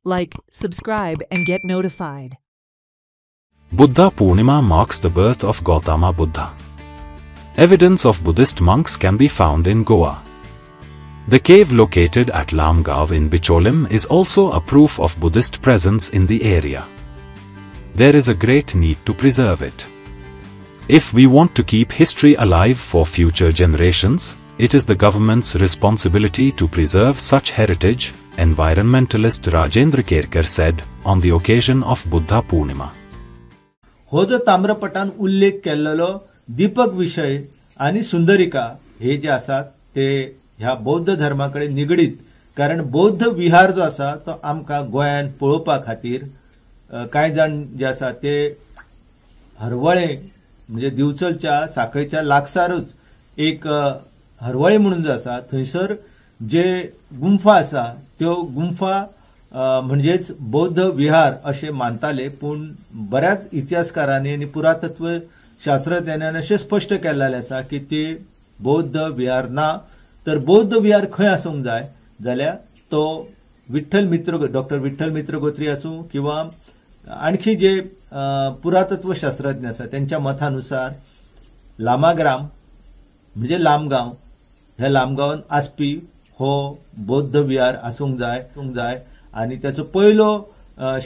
like, subscribe and get notified. Buddha Purnima marks the birth of Gautama Buddha. Evidence of Buddhist monks can be found in Goa. The cave located at Lamgaon in Bicholim is also a proof of Buddhist presence in the area. There is a great need to preserve it. If we want to keep history alive for future generations, it is the government's responsibility to preserve such heritage, environmentalist Rajendra Kerkar said on the occasion of Buddha Purnima. हो जो ताम्रपटान उल्लेख केलेलो दीपक विषय आणि सुंदरिका हे जे आसात ते ह्या बौद्ध धर्माकडे निगडीत, कारण बौद्ध विहार जो आसा तो आमकां गोंयांत पळोवपा खातीर कांय जाण जे आसा ते हरवळे म्हणजे दिवचलच्या साखळेच्या लागसारूच एक हरवळे म्हणून जो आसा थंयसर जे गुंफा आसा त्यो गुंफा म्हणजेच बौद्ध विहार असे मानताले, पण बऱ्याच इतिहासकारांनी आणि पुरातत्व शास्त्रज्ञांनी असे स्पष्ट केलेले आसा की ते बौद्ध विहार ना. तर बौद्ध विहार खंय आसूंक जाय जाल्यार तो डॉक्टर विठ्ठल मित्र गोत्री आसूं किंवा आणखी जे पुरातत्व शास्त्रज्ञ आसा त्यांच्या मतानुसार लामाग्राम म्हणजे लामगांव, ह्या लामगांवान आसपी हो बौद्ध विहार आसूंक जाय आणि त्याचो पहिलो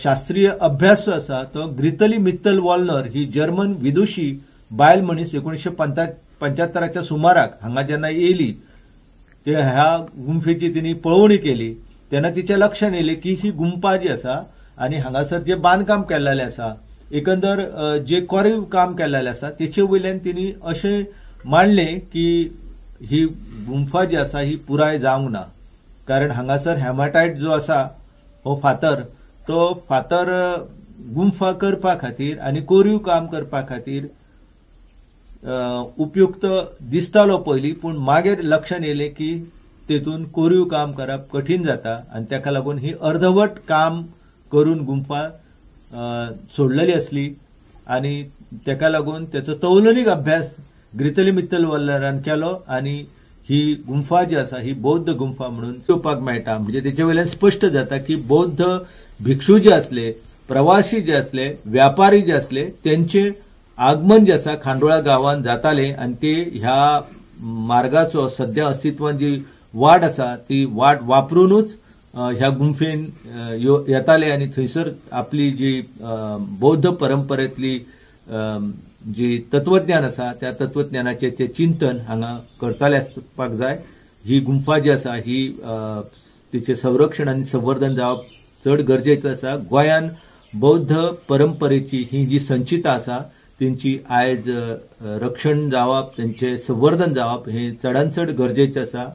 शास्त्रीय अभ्यास जो आसा तो ग्रितली मित्तल वॉलनर ही जर्मन विदुशी बायल मनीस 1975च्या सुमाराक हांगा जेन्ना येयली ते ह्या गुंफेची तिने पळोवणी केली तेन्ना तिच्या लक्षात येयलें की ही गुंफा जी आसा आणि हांगासर जे बांदकाम केल्लेलें आसा, एकंदर जे कोरीव काम केल्लेलें आसा तेचे वयल्यान तिने अशें मांडलें की ही गुंफा जी आसा ही पुराय जावंक ना, कारण हांगासर हेमाटायट जो आसा हो फातर गुंफा करपा खातीर आनी कोरीव काम करपा खातीर उपयुक्त दिसतालो पयलीं, पूण मागीर लक्षात येयलें की तेतून कोरीव काम करप कठीण जाता आणि ताका लागून ही अर्धवट काम करून गुंफा सोडलेली असली आणि ताका लागून त्याचो तौलनिक अभ्यास ग्रितली मित्तल वॉलनरान केलो आणि ही गुंफा जी आसा ही बौद्ध गुंफा म्हणून पळोवपाक मेळटा. म्हणजे तेचे वयल्यान स्पष्ट जाता की बौद्ध भिक्षू जे असले, प्रवासी जे असले, व्यापारी जे असले त्यांचे आगमन जे आसा खांडोळा गांवांत जाताले आणि ते ह्या मार्गाचो सध्या अस्तित्वात जी वाट आसा ती वाट वापरूनच ह्या गुंफेन येताले आणि थंयसर आपली जी बौद्ध परंपरेतली जी तत्वज्ञान आसा त्या तत्वज्ञानाचे ते चिंतन हांगा करताले आसपाक जाय. ही गुंफा जी आसा ही तिचे संरक्षण आणि संवर्धन जावप चड गरजेचं आसा. गोंयान बौद्ध परंपरेची ही जी संचिता आसा तेंची आयज रक्षण जावप, त्यांचे संवर्धन जावप हे चडांत चड गरजेचें आसा.